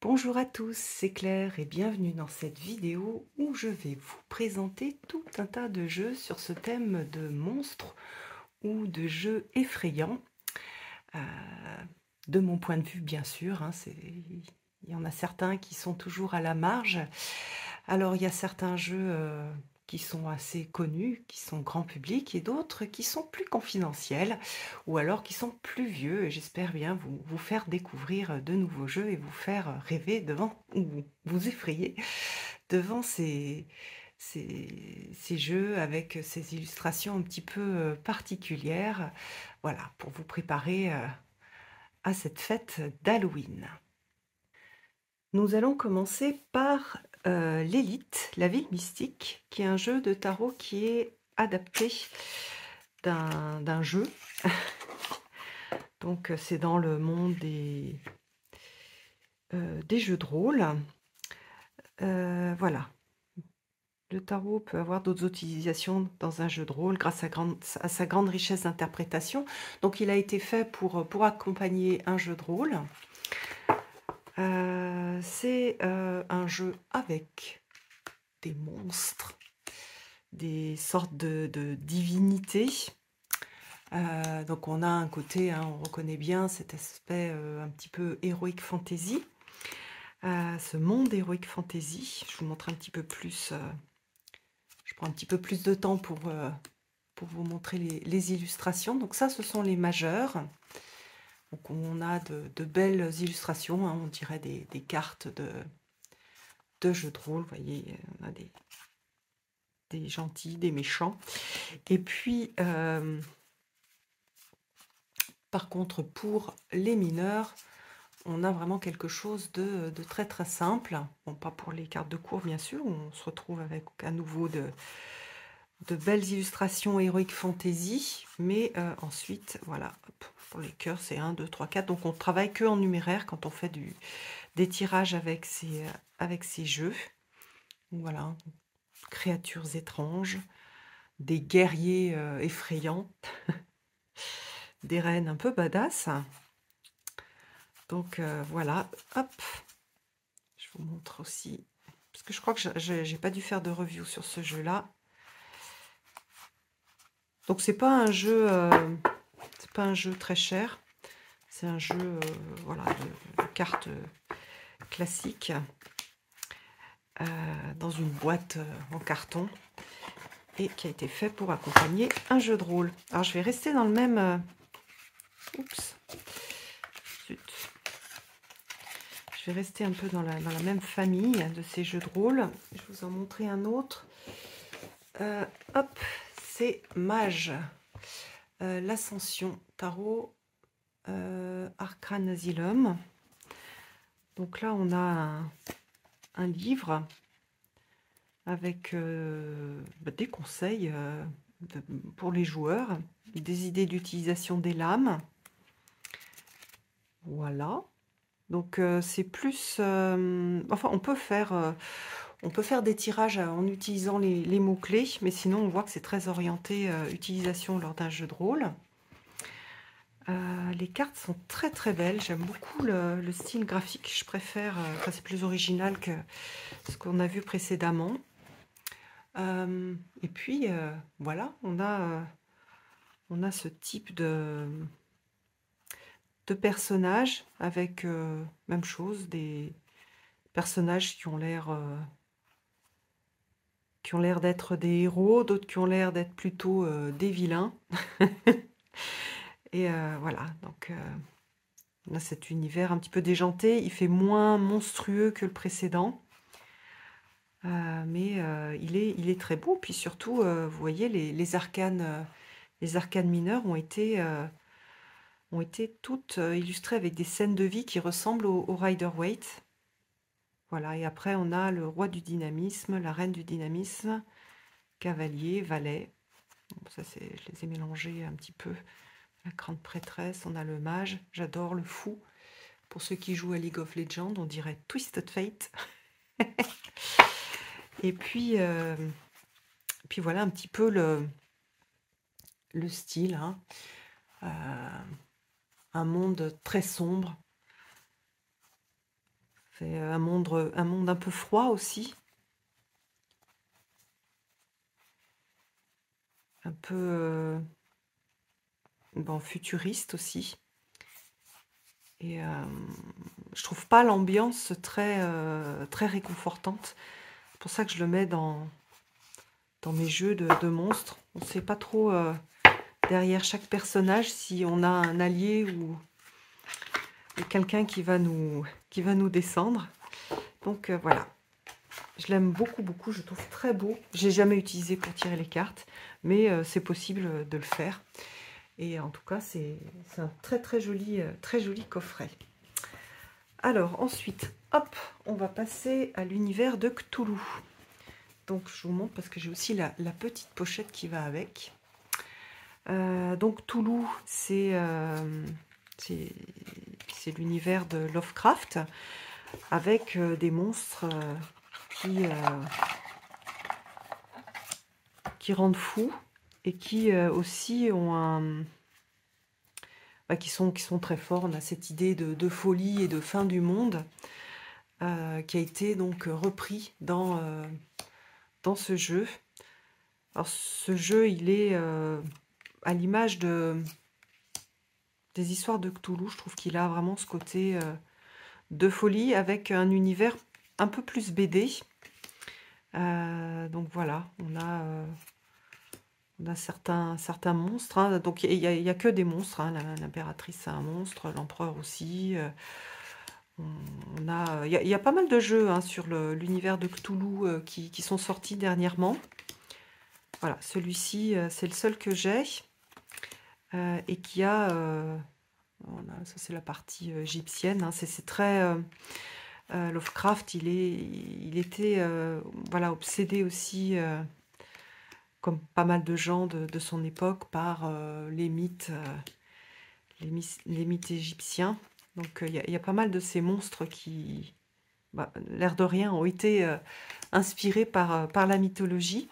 Bonjour à tous, c'est Claire et bienvenue dans cette vidéo où je vais vous présenter tout un tas de jeux sur ce thème de monstres ou de jeux effrayants. Euh, de mon point de vue, bien sûr, hein, il y en a certains qui sont toujours à la marge. Alors, il y a certains jeux qui sont assez connus, qui sont grand public, et d'autres qui sont plus confidentiels, ou alors qui sont plus vieux. Et j'espère bien vous faire découvrir de nouveaux jeux et vous faire rêver devant, ou vous effrayer devant ces jeux avec ces illustrations un petit peu particulières. Voilà, pour vous préparer à cette fête d'Halloween. Nous allons commencer par l'Élite, la ville mystique, qui est un jeu de tarot qui est adapté d'un jeu. Donc c'est dans le monde des jeux de rôle. Voilà. Le tarot peut avoir d'autres utilisations dans un jeu de rôle grâce à sa grande richesse d'interprétation. Donc il a été fait pour accompagner un jeu de rôle. C'est un jeu avec des monstres, des sortes de divinités. Donc on a un côté, hein, on reconnaît bien cet aspect un petit peu heroic fantasy. Ce monde heroic fantasy, je vous montre un petit peu plus, je prends un petit peu plus de temps pour vous montrer les illustrations. Donc ça, ce sont les majeurs. Donc on a de belles illustrations, hein, on dirait des cartes de jeux de rôle. Vous voyez, on a des gentils, des méchants. Et puis, par contre, pour les mineurs, on a vraiment quelque chose de très très simple. Bon, pas pour les cartes de cours, bien sûr. On se retrouve avec à nouveau de belles illustrations Heroic Fantasy. Mais ensuite, voilà, hop, pour les cœurs, c'est 1, 2, 3, 4. Donc on travaille que en numéraire quand on fait des tirages avec ces jeux. Donc, voilà, créatures étranges, des guerriers effrayants, des reines un peu badass. Donc voilà, hop, je vous montre aussi, parce que je crois que j'ai pas dû faire de review sur ce jeu-là. Donc c'est pas un jeu, très cher. C'est un jeu, voilà, de cartes classiques dans une boîte en carton et qui a été fait pour accompagner un jeu de rôle. Alors je vais rester dans le même. Oups. Zut. Je vais rester un peu dans la même famille de ces jeux de rôle. Je vais vous en montrer un autre. Hop, c'est Mage. L'Ascension Tarot Arcane Asylum. Donc là, on a un livre avec des conseils pour les joueurs, des idées d'utilisation des lames. Voilà. Donc c'est plus... enfin, on peut faire des tirages en utilisant les mots-clés, mais sinon on voit que c'est très orienté utilisation lors d'un jeu de rôle. Les cartes sont très très belles, j'aime beaucoup le style graphique, je préfère, enfin c'est plus original que ce qu'on a vu précédemment. Et puis voilà, on a ce type de personnages avec même chose, des personnages qui ont l'air d'être des héros, d'autres qui ont l'air d'être plutôt des vilains. Et voilà, donc on a cet univers un petit peu déjanté. Il fait moins monstrueux que le précédent. Mais il est très beau. Puis surtout, vous voyez, les arcanes mineures ont été toutes illustrées avec des scènes de vie qui ressemblent au Rider-Waite. Voilà, et après on a le roi du dynamisme, la reine du dynamisme, cavalier, valet. Bon, ça, je les ai mélangés un petit peu. La grande prêtresse, on a le mage, j'adore le fou. Pour ceux qui jouent à League of Legends, on dirait Twisted Fate. Et puis voilà un petit peu le style. Hein. Un monde très sombre, C'est un monde un peu froid aussi, un peu bon, futuriste aussi. Et je trouve pas l'ambiance très réconfortante. C'est pour ça que je le mets dans mes jeux de monstres. On ne sait pas trop derrière chaque personnage si on a un allié ou quelqu'un qui va nous descendre. Donc voilà, je l'aime beaucoup, beaucoup. Je le trouve très beau. J'ai jamais utilisé pour tirer les cartes, mais c'est possible de le faire. Et en tout cas, c'est un très joli coffret. Alors ensuite, hop, on va passer à l'univers de Cthulhu. Donc je vous montre parce que j'ai aussi la petite pochette qui va avec. Donc Cthulhu, c'est l'univers de Lovecraft avec des monstres qui rendent fous et qui aussi ont qui sont très forts. On a cette idée de folie et de fin du monde qui a été donc repris dans ce jeu. Alors ce jeu, il est à l'image des histoires de Cthulhu. Je trouve qu'il a vraiment ce côté de folie avec un univers un peu plus BD. Donc voilà, on a certains monstres. Hein. Donc il y a que des monstres. Hein. L'impératrice, c'est un monstre. L'empereur aussi. Il y a pas mal de jeux hein, sur l'univers de Cthulhu qui sont sortis dernièrement. Voilà, celui-ci, c'est le seul que j'ai. Et qui a... ça, c'est la partie égyptienne. Hein. C'est très... Lovecraft, il était voilà, obsédé aussi, comme pas mal de gens de son époque, par les mythes égyptiens. Donc il y a pas mal de ces monstres qui, l'air de rien, ont été inspirés par la mythologie.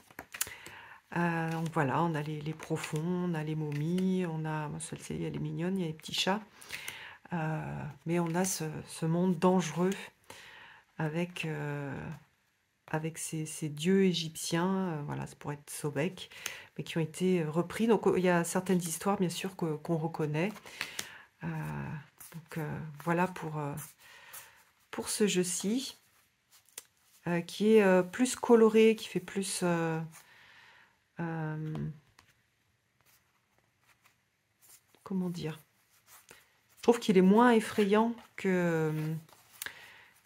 Donc voilà, on a les profonds, on a les momies, on a, celle-ci, elle est mignonne, il y a les petits chats. Mais on a ce monde dangereux avec ces dieux égyptiens, voilà, ça pourrait être Sobek, mais qui ont été repris. Donc il y a certaines histoires, bien sûr, qu'on reconnaît. Donc voilà pour ce jeu-ci, qui est plus coloré, qui fait plus... comment dire? Je trouve qu'il est moins effrayant que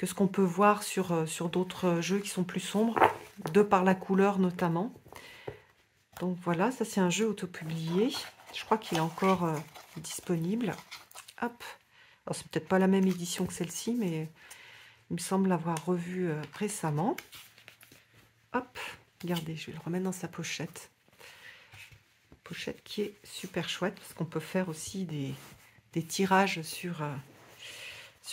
ce qu'on peut voir sur d'autres jeux qui sont plus sombres, de par la couleur notamment. Donc voilà, ça c'est un jeu autopublié. Je crois qu'il est encore disponible. Hop. Alors c'est peut-être pas la même édition que celle-ci, mais il me semble l'avoir revu récemment. Hop, regardez, je vais le remettre dans sa pochette. Pochette qui est super chouette, parce qu'on peut faire aussi des tirages sur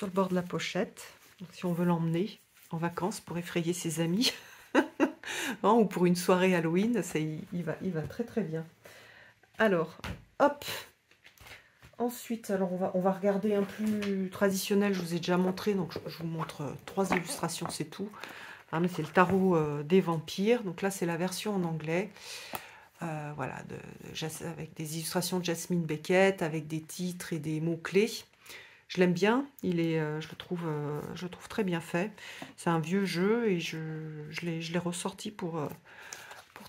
le bord de la pochette. Donc, si on veut l'emmener en vacances pour effrayer ses amis hein, ou pour une soirée Halloween, il va très bien. Alors, hop. Ensuite, alors on va regarder un plus traditionnel. Je vous ai déjà montré, donc je vous montre 3 illustrations, c'est tout. Hein, mais c'est le tarot des vampires. Donc là, c'est la version en anglais. Voilà, avec des illustrations de Jasmine Beckett, avec des titres et des mots-clés. Je l'aime bien, je le trouve très bien fait. C'est un vieux jeu et je l'ai ressorti pour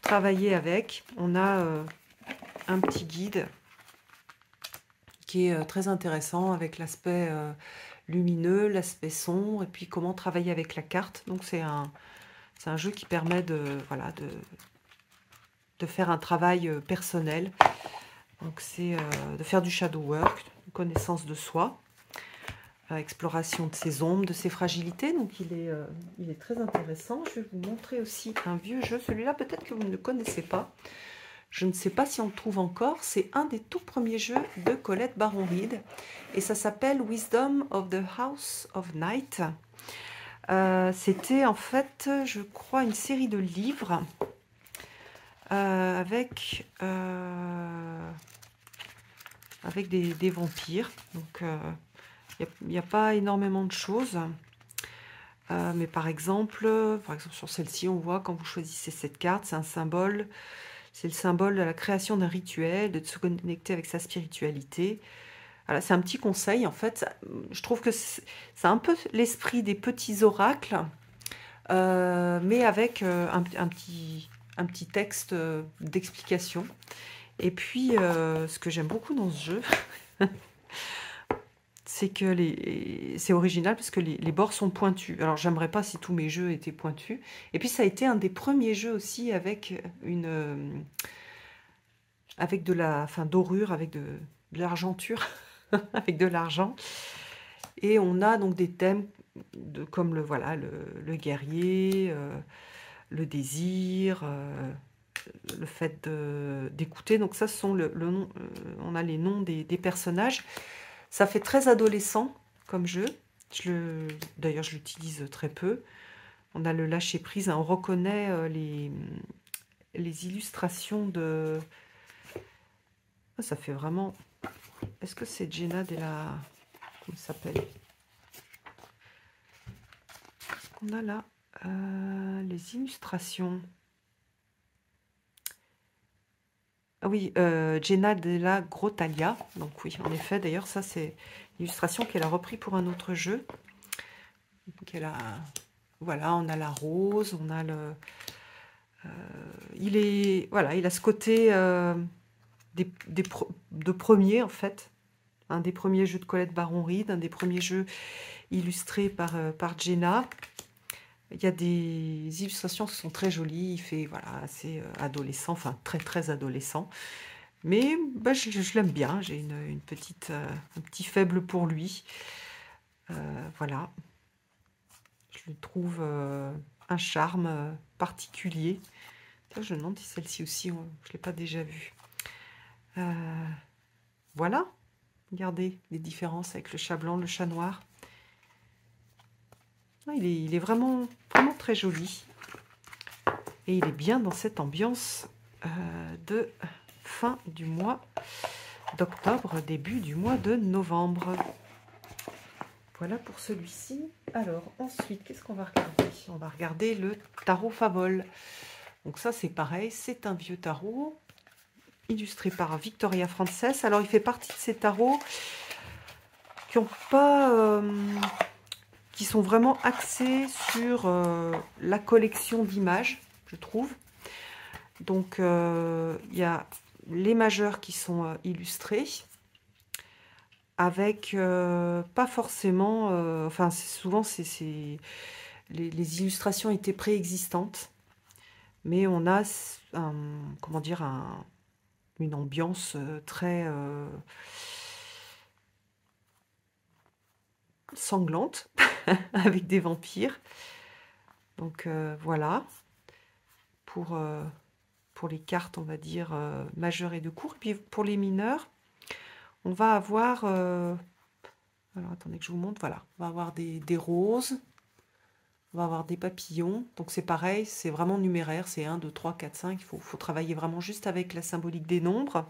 travailler avec. On a un petit guide qui est très intéressant avec l'aspect lumineux, l'aspect sombre et puis comment travailler avec la carte. Donc c'est un jeu qui permet de faire un travail personnel. Donc c'est de faire du shadow work, connaissance de soi. Exploration de ses ombres, de ses fragilités. Donc il est très intéressant. Je vais vous montrer aussi un vieux jeu. Celui-là, peut-être que vous ne le connaissez pas. Je ne sais pas si on le trouve encore. C'est un des tout premiers jeux de Colette Baron-Reed. Et ça s'appelle Wisdom of the House of Night. C'était en fait, je crois, une série de livres avec des vampires. Donc il n'y a pas énormément de choses. Mais par exemple sur celle-ci, on voit quand vous choisissez cette carte, c'est un symbole, c'est le symbole de la création d'un rituel, de se connecter avec sa spiritualité. Voilà, c'est un petit conseil, en fait. Je trouve que c'est un peu l'esprit des petits oracles, mais avec un petit texte d'explication. Et puis, ce que j'aime beaucoup dans ce jeu, c'est que c'est original parce que les bords sont pointus. Alors, j'aimerais pas si tous mes jeux étaient pointus. Et puis, ça a été un des premiers jeux aussi avec avec de la, enfin, dorure, avec de l'argenture, avec de l'argent. Et on a donc des thèmes comme voilà, le guerrier, le désir, le fait d'écouter. Donc ça, ce sont on a les noms des personnages. Ça fait très adolescent comme jeu. D'ailleurs, je l'utilise très peu. On a le lâcher-prise. Hein, on reconnaît les illustrations de... Ah, ça fait vraiment... Est-ce que c'est Jenna Della... Comment ça s'appelle? Qu'est-ce qu'on a là? Les illustrations. Ah oui, Jenna Della Grottaglia. Donc oui, en effet, d'ailleurs, ça c'est l'illustration qu'elle a repris pour un autre jeu. Voilà, on a la rose, on a le... voilà, il a ce côté de premier, en fait. Un des premiers jeux de Colette Baron-Reed, un des premiers jeux illustrés par Jenna. Il y a des illustrations qui sont très jolies. Il fait voilà, assez adolescent, enfin très très adolescent. Mais bah, je l'aime bien. J'ai un petit faible pour lui. Voilà. Je lui trouve un charme particulier. Je me demande si celle-ci aussi, je ne l'ai pas déjà vue. Voilà. Regardez les différences avec le chat blanc, le chat noir. Il est vraiment, vraiment très joli. Et il est bien dans cette ambiance de fin du mois d'octobre, début du mois de novembre. Voilà pour celui-ci. Alors, ensuite, qu'est-ce qu'on va regarder? On va regarder le tarot Favol. Donc ça, c'est pareil, c'est un vieux tarot illustré par Victoria Frances. Alors, il fait partie de ces tarots qui ont pas... qui sont vraiment axés sur la collection d'images, je trouve. Donc, il y a les majeurs qui sont illustrés, avec pas forcément... enfin, souvent, les illustrations étaient préexistantes, mais on a, comment dire, une ambiance très sanglante, avec des vampires. Donc, voilà, pour les cartes, on va dire, majeures et de cours. Et puis, pour les mineurs, on va avoir... alors, attendez que je vous montre. Voilà, on va avoir des roses, on va avoir des papillons. Donc, c'est pareil, c'est vraiment numéraire. C'est 1, 2, 3, 4, 5. Il faut travailler vraiment juste avec la symbolique des nombres.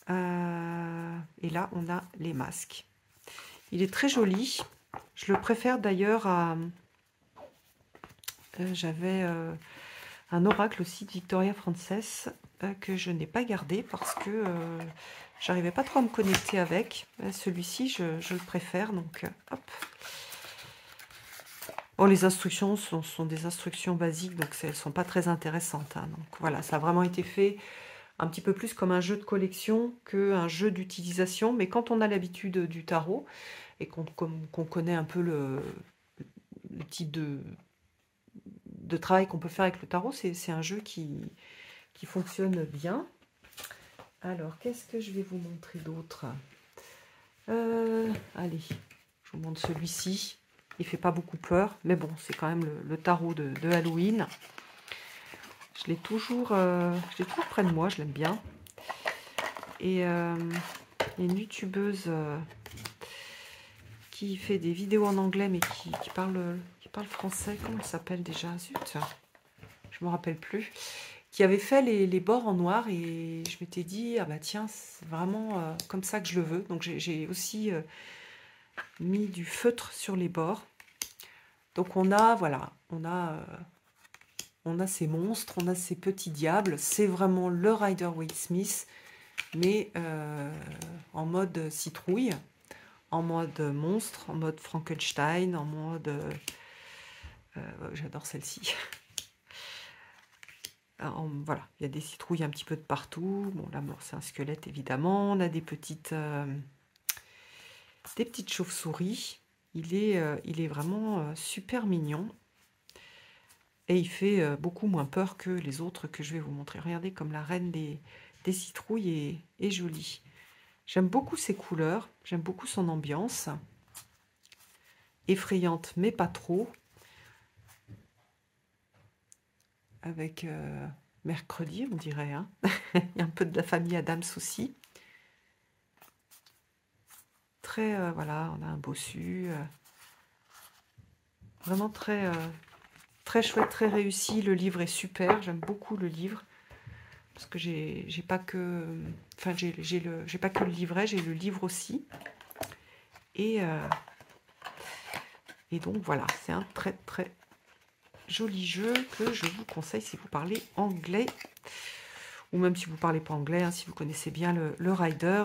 Et là, on a les masques. Il est très joli. Je le préfère d'ailleurs à... J'avais un oracle aussi de Victoria Frances que je n'ai pas gardé parce que j'arrivais pas trop à me connecter avec. Celui-ci, je le préfère. Donc, hop. Bon, les instructions sont des instructions basiques, donc elles ne sont pas très intéressantes. Hein. Donc voilà, ça a vraiment été fait un petit peu plus comme un jeu de collection qu'un jeu d'utilisation. Mais quand on a l'habitude du tarot et qu'on connaît un peu le type de travail qu'on peut faire avec le tarot, c'est un jeu qui fonctionne bien. Alors, qu'est-ce que je vais vous montrer d'autre? Allez, je vous montre celui-ci. Il fait pas beaucoup peur, mais bon, c'est quand même le tarot de Halloween. Je l'ai toujours près de moi, je l'aime bien. Et il y a une youtubeuse qui fait des vidéos en anglais, mais qui parle français. Comment elle s'appelle déjà? Zut, je me rappelle plus. Qui avait fait les bords en noir, et je m'étais dit, ah bah tiens, c'est vraiment comme ça que je le veux. Donc j'ai aussi mis du feutre sur les bords. Donc on a, voilà, on a ces monstres, on a ces petits diables. C'est vraiment le Rider-Waite-Smith, mais en mode citrouille, en mode monstre, en mode Frankenstein, en mode... j'adore celle-ci. Voilà, il y a des citrouilles un petit peu de partout. Bon, là, c'est un squelette, évidemment. On a des petites chauves-souris. Il est vraiment super mignon. Et il fait beaucoup moins peur que les autres que je vais vous montrer. Regardez comme la reine des citrouilles est jolie. J'aime beaucoup ses couleurs. J'aime beaucoup son ambiance. Effrayante, mais pas trop. Avec mercredi, on dirait. Hein. Il y a un peu de la famille Adams aussi. Très, voilà, on a un bossu. Vraiment très, très chouette, très réussi. Le livre est super. J'aime beaucoup le livre. Parce que j'ai pas que... Enfin, j'ai pas que le livret, j'ai le livre aussi. Et donc, voilà, c'est un très, très joli jeu que je vous conseille si vous parlez anglais. Ou même si vous ne parlez pas anglais, hein, si vous connaissez bien le Rider,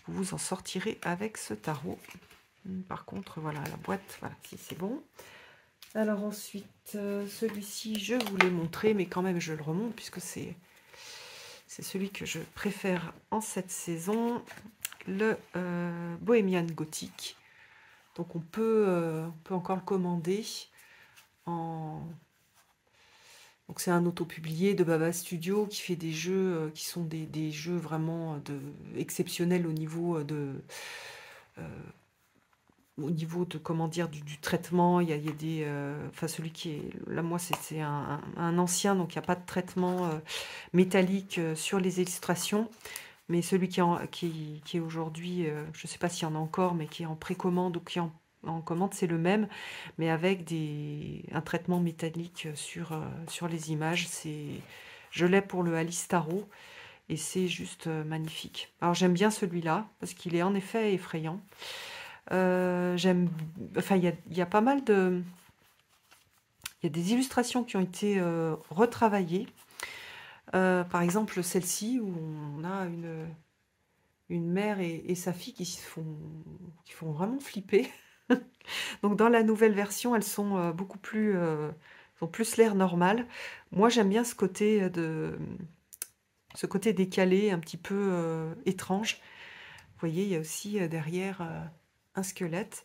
vous vous en sortirez avec ce tarot. Par contre, voilà, la boîte, voilà, si c'est bon. Alors ensuite, celui-ci, je vous l'ai montré, mais quand même, je le remonte, puisque c'est celui que je préfère en cette saison, le Bohemian Gothic. Donc on peut encore le commander en... Donc c'est un auto-publié de Baba Studio qui fait des jeux qui sont des jeux vraiment exceptionnels au niveau comment dire, du traitement. Il y a des... Enfin, celui qui est... Là, moi, c'est un ancien, donc il n'y a pas de traitement métallique sur les illustrations. Mais celui qui est aujourd'hui, je ne sais pas s'il y en a encore, mais qui est en précommande ou qui est en commande, c'est le même, mais avec un traitement métallique sur les images. Je l'ai pour le Alice Tarot, et c'est juste magnifique. Alors, j'aime bien celui-là, parce qu'il est en effet effrayant. Enfin, il y a pas mal de... Il y a des illustrations qui ont été retravaillées. Par exemple, celle-ci, où on a une mère et sa fille qui font vraiment flipper. Donc, dans la nouvelle version, elles sont beaucoup plus... ont plus l'air normal. Moi, j'aime bien ce côté décalé, un petit peu étrange. Vous voyez, il y a aussi derrière... un squelette.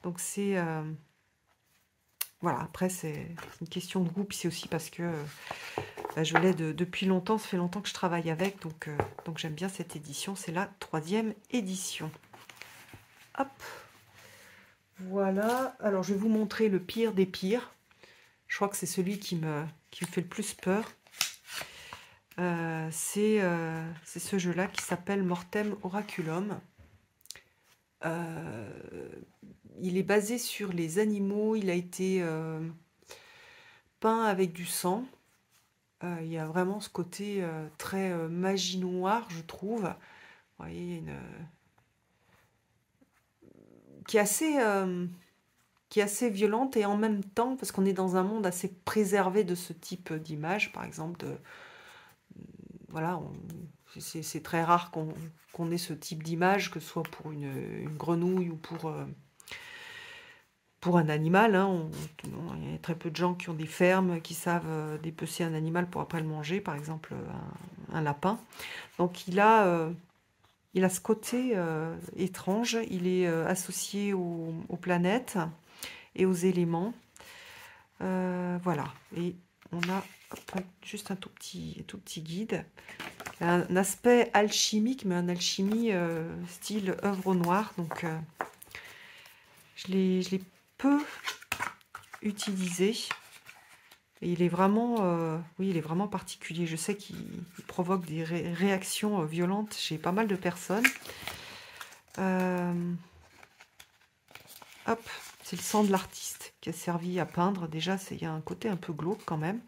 Donc c'est... voilà, après c'est une question de goût, puis c'est aussi parce que je l'ai depuis longtemps, ça fait longtemps que je travaille avec, donc j'aime bien cette édition, c'est la 3e édition. Hop, voilà, alors je vais vous montrer le pire des pires. Je crois que c'est celui qui me fait le plus peur. C'est ce jeu-là qui s'appelle Mortem Oraculum. Il est basé sur les animaux, il a été peint avec du sang. Il y a vraiment ce côté très magie noire, je trouve. Vous voyez, qui est assez violente et en même temps, parce qu'on est dans un monde assez préservé de ce type d'image, par exemple, voilà, c'est très rare qu'on ait ce type d'image, que ce soit pour une grenouille ou pour un animal. Hein. Il y a très peu de gens qui ont des fermes, qui savent dépecer un animal pour après le manger, par exemple un lapin. Donc il a ce côté étrange, il est associé aux planètes et aux éléments. Voilà, et on a juste un tout petit guide. Un aspect alchimique, mais un alchimie style œuvre au noir. Donc je l'ai peu utilisé. Et il est vraiment, oui, il est vraiment particulier. Je sais qu'il provoque des réactions violentes chez pas mal de personnes. Hop, c'est le sang de l'artiste qui a servi à peindre. Déjà, il y a un côté un peu glauque quand même.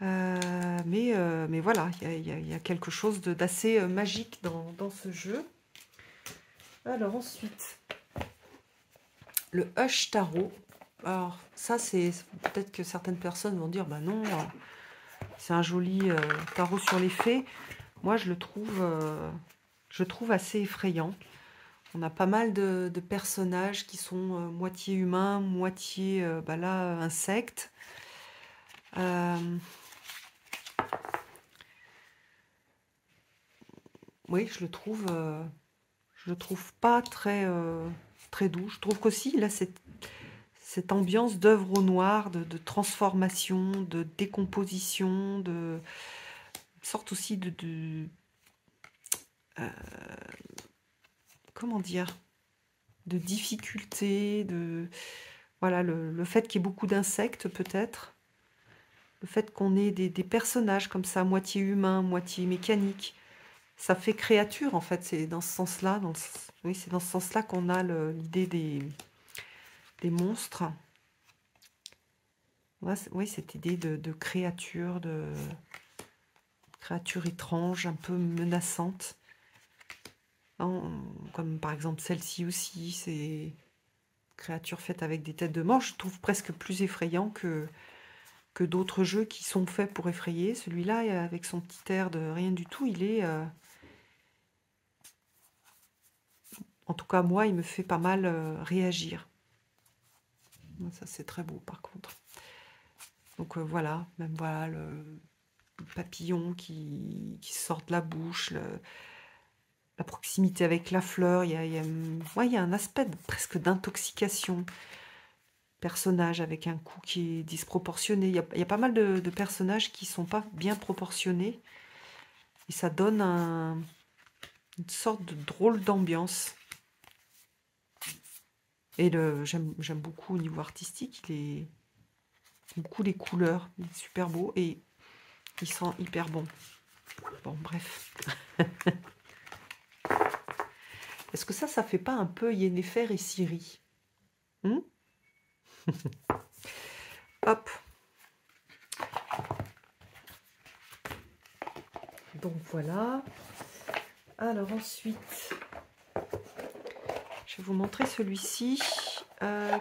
Mais voilà, il y a quelque chose d'assez magique dans ce jeu. Alors ensuite, le Hush Tarot. Alors, ça, c'est peut-être que certaines personnes vont dire, bah non, c'est un joli tarot sur les fées. Moi, je le trouve assez effrayant. On a pas mal de personnages qui sont moitié humains, moitié, bah là, insectes. Euh, oui, je le trouve pas très doux. Je trouve qu'aussi, il a cette ambiance d'œuvre au noir, de transformation, de décomposition, une sorte aussi euh, comment dire, de difficulté, voilà, le fait qu'il y ait beaucoup d'insectes peut-être, le fait qu'on ait des personnages comme ça, moitié humains, moitié mécaniques, ça fait créature en fait, c'est dans ce sens-là, oui, c'est dans ce sens-là qu'on a l'idée des monstres. Ouais, oui, cette idée de créature, de créature étrange, un peu menaçante. Comme par exemple celle-ci aussi, c'est créature faite avec des têtes de mort. Je trouve presque plus effrayant que d'autres jeux qui sont faits pour effrayer. Celui-là, avec son petit air de rien du tout, il est... en tout cas, moi, il me fait pas mal réagir. Ça, c'est très beau, par contre. Donc voilà, même voilà, le papillon qui sort de la bouche, la proximité avec la fleur, ouais, il y a un aspect presque d'intoxication. Personnage avec un cou qui est disproportionné. Il y a pas mal de personnages qui sont pas bien proportionnés. Et ça donne une sorte de drôle d'ambiance. Et j'aime beaucoup au niveau artistique. J'aime beaucoup les couleurs. Il est super beau et il sent hyper bon. Bon, bref. Est-ce que ça fait pas un peu Yennefer et Ciri? Hop. Donc voilà. Alors ensuite, je vais vous montrer celui-ci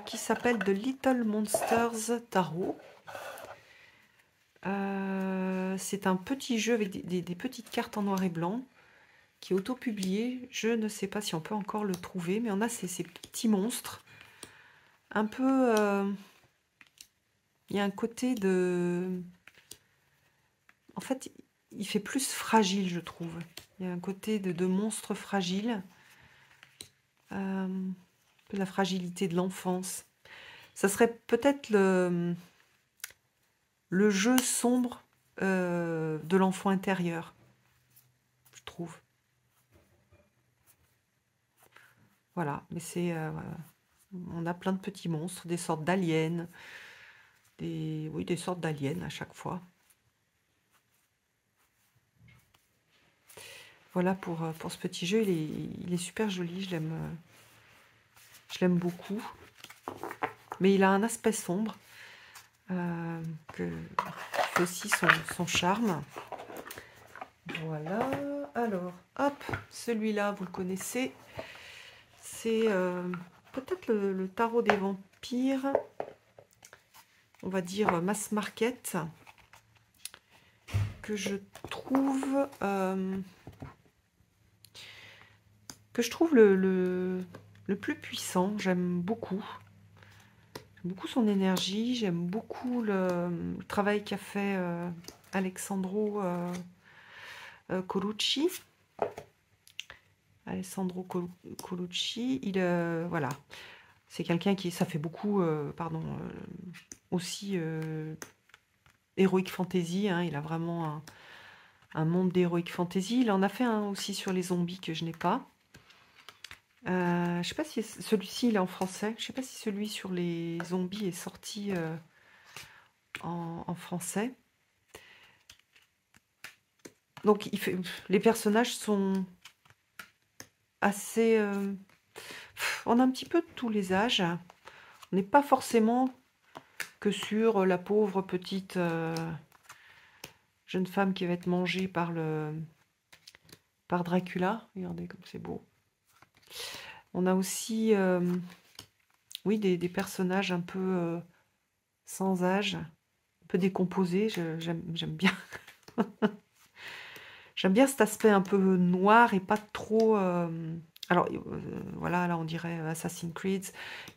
qui s'appelle The Little Monsters Tarot. C'est un petit jeu avec des petites cartes en noir et blanc qui est auto-publié. Je ne sais pas si on peut encore le trouver, mais on a ces petits monstres. Un peu... il y a un côté de... En fait, il fait plus fragile, je trouve. Il y a un côté de monstre fragile. Un peu la fragilité de l'enfance. Ça serait peut-être le jeu sombre de l'enfant intérieur, je trouve. Voilà, mais on a plein de petits monstres, des sortes d'aliens, oui, des sortes d'aliens à chaque fois. Voilà pour ce petit jeu, il est super joli, je l'aime beaucoup. Mais il a un aspect sombre qui fait aussi son charme. Voilà, alors, hop, celui-là, vous le connaissez. C'est peut-être le tarot des vampires, on va dire mass market, que je trouve le plus puissant. J'aime beaucoup son énergie, j'aime beaucoup le travail qu'a fait Alessandro Colucci. Alessandro Colucci, voilà, c'est quelqu'un ça fait beaucoup, aussi Heroic Fantasy, hein, il a vraiment un monde d'Heroic Fantasy. Il en a fait un aussi sur les zombies que je n'ai pas. Je sais pas si celui-ci il est en français. Je sais pas si celui sur les zombies est sorti en français. Donc les personnages sont assez... on a un petit peu de tous les âges. On n'est pas forcément que sur la pauvre petite jeune femme qui va être mangée par Dracula. Regardez comme c'est beau. On a aussi oui, des personnages un peu sans âge, un peu décomposés. J'aime bien. J'aime bien cet aspect un peu noir et pas trop... alors, voilà, là, on dirait Assassin's Creed.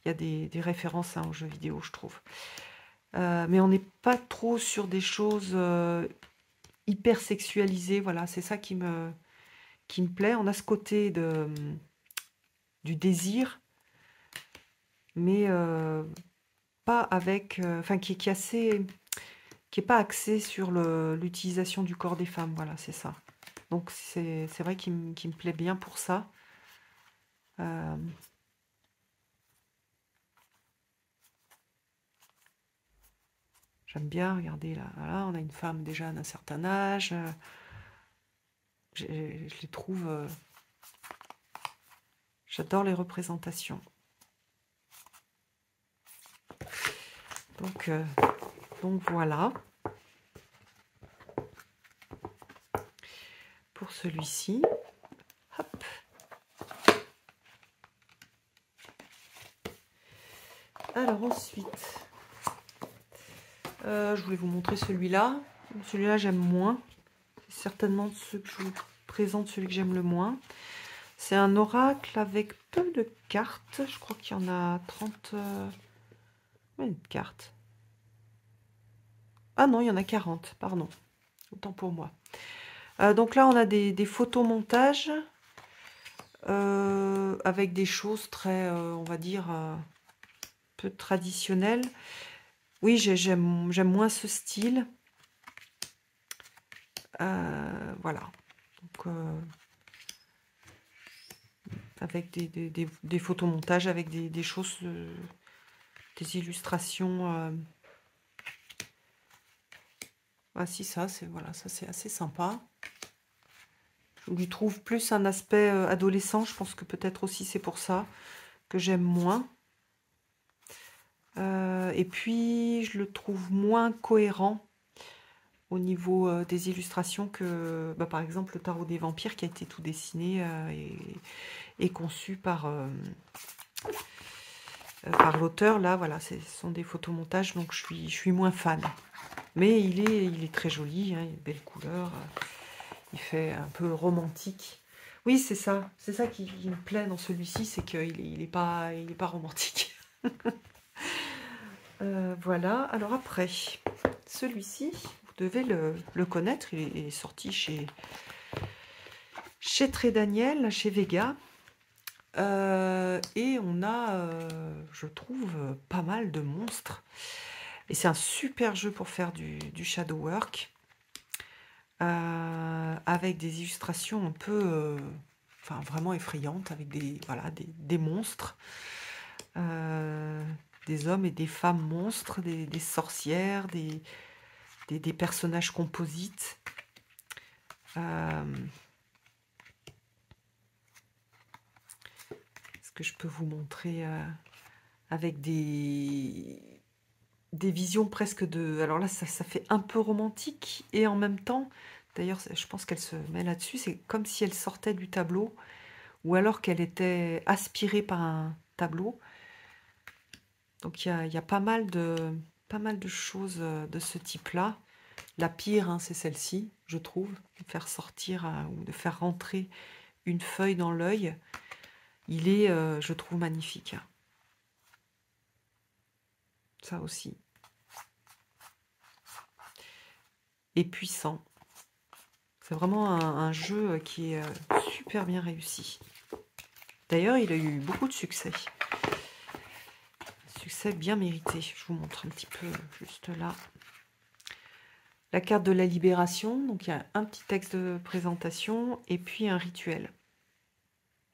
Il y a des références hein, aux jeux vidéo, je trouve. Mais on n'est pas trop sur des choses hyper sexualisées. Voilà, c'est ça qui me plaît. On a ce côté du désir, mais pas avec... Enfin, qui est assez... qui n'est pas axé sur l'utilisation du corps des femmes. Voilà, c'est ça. Donc, c'est vrai qu'il me plaît bien pour ça. J'aime bien, regardez là, voilà, on a une femme déjà d'un certain âge. Je les trouve... j'adore les représentations. Donc voilà. Pour celui-ci. Hop. Alors ensuite, je voulais vous montrer celui-là. Celui-là, j'aime moins. C'est certainement ceux que je vous présente, celui que j'aime le moins. C'est un oracle avec peu de cartes. Je crois qu'il y en a 30... Combien de cartes? Ah non, il y en a 40, pardon. Autant pour moi. Donc là, on a des photomontages avec des choses très, on va dire, peu traditionnelles. Oui, j'aime moins ce style. Voilà. Donc, avec des photomontages, avec des choses, des illustrations. Ah si, ça c'est voilà, ça c'est assez sympa. Je lui trouve plus un aspect adolescent. Je pense que peut-être aussi c'est pour ça que j'aime moins. Et puis je le trouve moins cohérent au niveau des illustrations que bah, par exemple le tarot des vampires qui a été tout dessiné et conçu par l'auteur. Là voilà, ce sont des photomontages, donc je suis moins fan, mais il est très joli, hein, il a de belles couleurs, il fait un peu romantique. Oui, c'est ça qui me plaît dans celui-ci, c'est qu'il est pas romantique. Voilà, alors après celui-ci, vous devez le connaître, il est sorti chez Très Daniel, chez Vega. Et on a, je trouve, pas mal de monstres. Et c'est un super jeu pour faire du shadow work. Avec des illustrations un peu, enfin vraiment effrayantes, avec des monstres. Des hommes et des femmes monstres, des sorcières, des personnages composites. Est-ce que je peux vous montrer avec des visions presque de... Alors là, ça fait un peu romantique et en même temps, d'ailleurs, je pense qu'elle se met là-dessus, c'est comme si elle sortait du tableau ou alors qu'elle était aspirée par un tableau. Donc il y a pas mal de choses de ce type-là. La pire, hein, c'est celle-ci, je trouve. De faire sortir ou de faire rentrer une feuille dans l'œil. Il est, je trouve, magnifique. Ça aussi. Et puissant. C'est vraiment un jeu qui est super bien réussi. D'ailleurs, il a eu beaucoup de succès. Succès bien mérité. Je vous montre un petit peu juste là. La carte de la libération. Donc, il y a un petit texte de présentation et puis un rituel.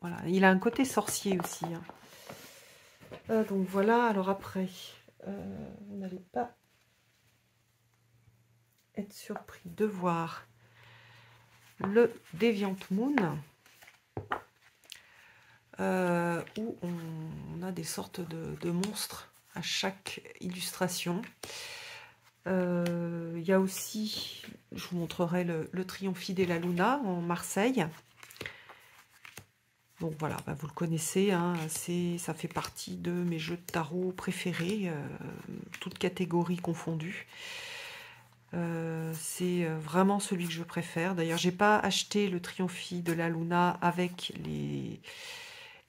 Voilà. Il a un côté sorcier aussi. Hein. Donc, voilà. Alors après, vous n'allez pas être surpris de voir le Deviant Moon. Où on a des sortes de monstres à chaque illustration. Il y a aussi, je vous montrerai le Triomphe de la Luna en Marseille. Donc voilà, bah, vous le connaissez, hein, ça fait partie de mes jeux de tarot préférés, toutes catégories confondues. C'est vraiment celui que je préfère. D'ailleurs, j'ai pas acheté le Triomphi de la Luna avec les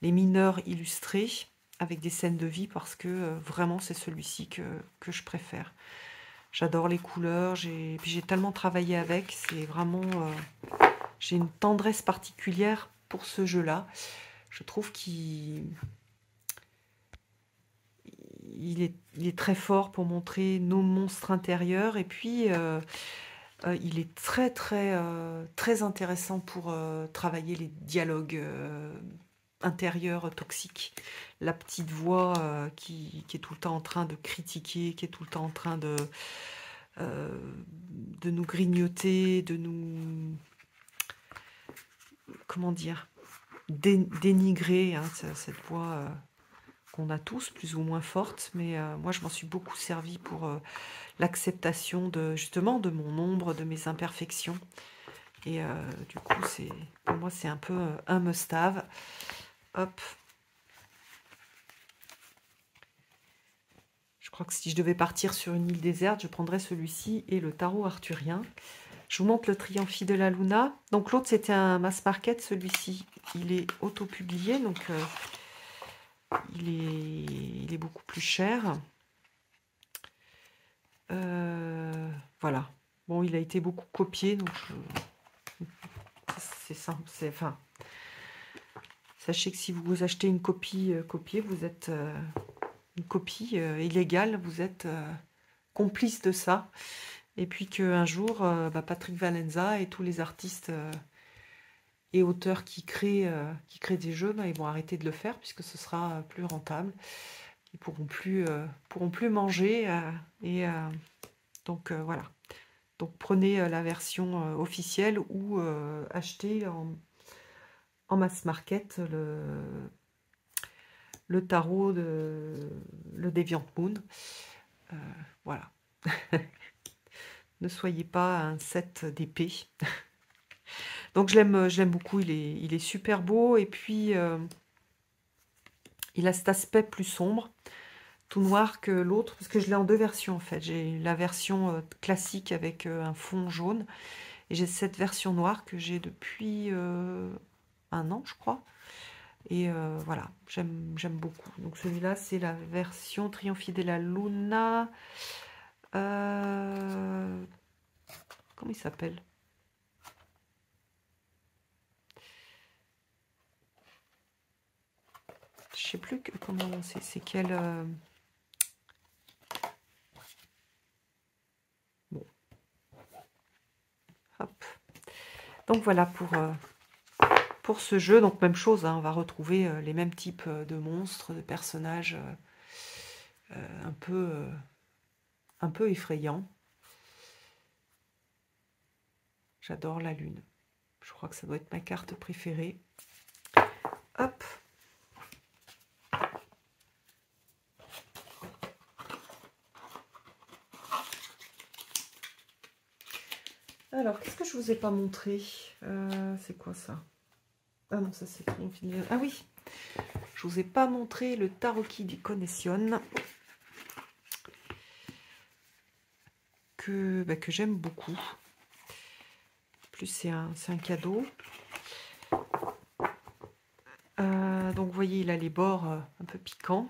mineurs illustrés, avec des scènes de vie, parce que vraiment c'est celui-ci que je préfère. J'adore les couleurs, puis j'ai tellement travaillé avec, c'est vraiment... j'ai une tendresse particulière pour ce jeu-là. Je trouve qu'il est très fort pour montrer nos monstres intérieurs, et puis il est très intéressant pour travailler les dialogues intérieurs toxiques. La petite voix qui est tout le temps en train de critiquer, qui est tout le temps en train euh, de nous grignoter, de nous... Comment dire, dénigrer, hein, cette voix qu'on a tous, plus ou moins forte, mais moi je m'en suis beaucoup servi pour l'acceptation justement de mon ombre, de mes imperfections. Et du coup, pour moi, c'est un peu un must-have. Hop. Je crois que si je devais partir sur une île déserte, je prendrais celui-ci et le tarot arthurien. Je vous montre le Triomphi de la Luna. Donc l'autre, c'était un mass market. Celui-ci, il est auto-publié, donc il est beaucoup plus cher. Voilà. Bon, il a été beaucoup copié, donc c'est simple. Enfin, sachez que si vous achetez une copie copiée, vous êtes une copie illégale, vous êtes complice de ça. Et puis qu'un jour, Patrick Valenza et tous les artistes et auteurs qui créent des jeux, ils vont arrêter de le faire puisque ce sera plus rentable. Ils pourront plus manger. Donc voilà. Donc prenez la version officielle ou achetez en mass market le tarot le Deviant Moon. Voilà. Ne soyez pas un set d'épée. Donc je l'aime beaucoup, il est super beau, et puis il a cet aspect plus sombre, tout noir que l'autre, parce que je l'ai en deux versions en fait. J'ai la version classique avec un fond jaune, et j'ai cette version noire que j'ai depuis un an, je crois. Et voilà, j'aime beaucoup. Donc celui-là, c'est la version Triomphi della Luna. Comment il s'appelle? Je sais plus comment c'est quel... Bon. Hop. Donc voilà pour ce jeu. Donc même chose, hein, on va retrouver les mêmes types de monstres, de personnages un peu effrayants. J'adore la lune. Je crois que ça doit être ma carte préférée. Hop. Alors, qu'est-ce que je vous ai pas montré? C'est quoi ça? Ah non, ça c'est Triomphi. Ah oui, je vous ai pas montré le Tarocchi di Connessione que j'aime beaucoup. En plus, c'est un cadeau. Donc, vous voyez, il a les bords un peu piquants.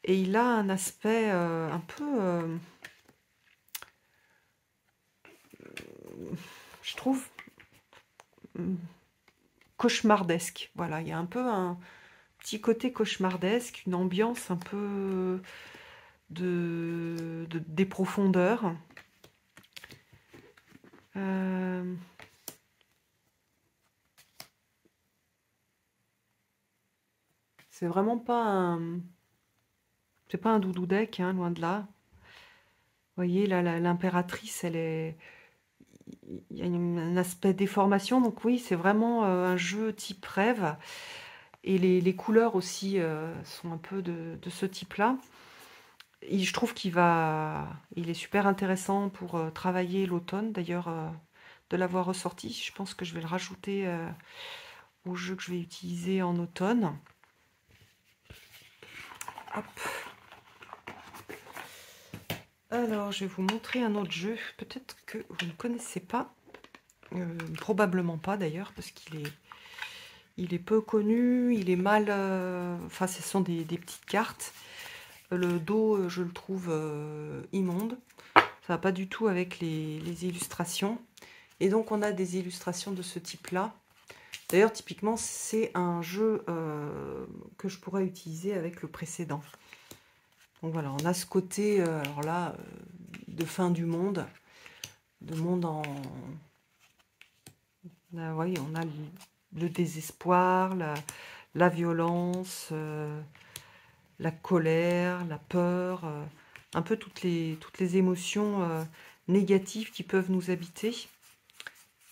Et il a un aspect un peu... je trouve... cauchemardesque. Voilà, il y a un peu un petit côté cauchemardesque, une ambiance un peu des profondeurs. C'est vraiment pas un... C'est pas un doudou deck, hein, loin de là. Vous voyez, là, l'impératrice, elle est... Il y a un aspect déformation, donc oui, c'est vraiment un jeu type rêve. Et les couleurs aussi sont un peu de ce type-là. Et je trouve il est super intéressant pour travailler l'automne. D'ailleurs, de l'avoir ressorti, je pense que je vais le rajouter au jeu que je vais utiliser en automne. Hop. Alors, je vais vous montrer un autre jeu, peut-être que vous ne connaissez pas. Probablement pas d'ailleurs, parce il est peu connu, il est mal... Enfin, ce sont des petites cartes. Le dos, je le trouve immonde. Ça va pas du tout avec les illustrations. Et donc, on a des illustrations de ce type-là. D'ailleurs, typiquement, c'est un jeu que je pourrais utiliser avec le précédent. Donc voilà, on a ce côté, alors là, de fin du monde. De monde en... Là, oui, on a le désespoir, la violence, la colère, la peur, un peu toutes les émotions négatives qui peuvent nous habiter.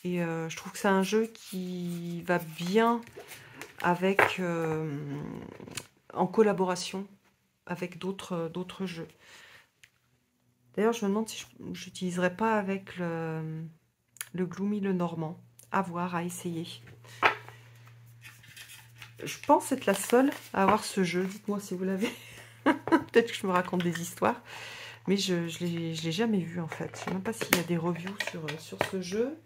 Et je trouve que c'est un jeu qui va bien avec, en collaboration avec d'autres jeux. D'ailleurs, je me demande si je n'utiliserais pas avec le Gloomy le Normand. À voir, à essayer. Je pense être la seule à avoir ce jeu. Dites-moi si vous l'avez. Peut-être que je me raconte des histoires. Mais je ne l'ai jamais vu en fait. Je ne sais même pas s'il y a des reviews sur ce jeu.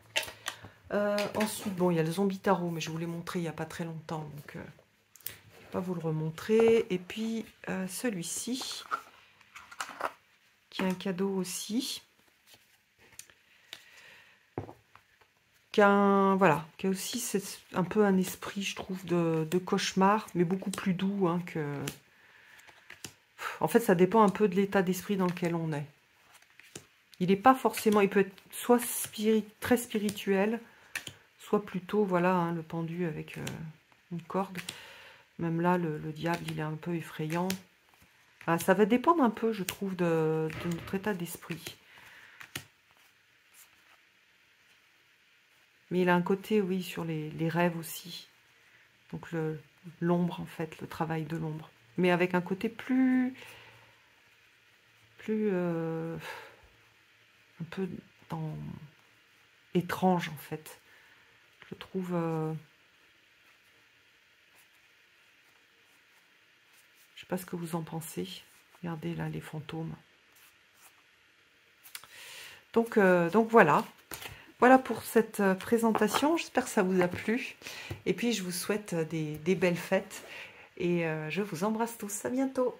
Ensuite, bon, il y a le Zombie Tarot, mais je vous l'ai montré il n'y a pas très longtemps. Donc, je ne vais pas vous le remontrer. Et puis, celui-ci, qui est un cadeau aussi. Voilà, qui a aussi un peu un esprit, je trouve, de cauchemar, mais beaucoup plus doux hein, que... En fait, ça dépend un peu de l'état d'esprit dans lequel on est. Il n'est pas forcément... Il peut être soit très spirituel, soit plutôt, voilà, hein, le pendu avec une corde. Même là, le diable, il est un peu effrayant. Ah, ça va dépendre un peu, je trouve, de notre état d'esprit. Mais il a un côté, oui, sur les rêves aussi. Donc l'ombre, en fait, le travail de l'ombre. Mais avec un côté plus un peu étrange, en fait. Je trouve... je sais pas ce que vous en pensez. Regardez là, les fantômes. Donc voilà. Voilà pour cette présentation. J'espère que ça vous a plu. Et puis, je vous souhaite des belles fêtes. Et je vous embrasse tous. À bientôt.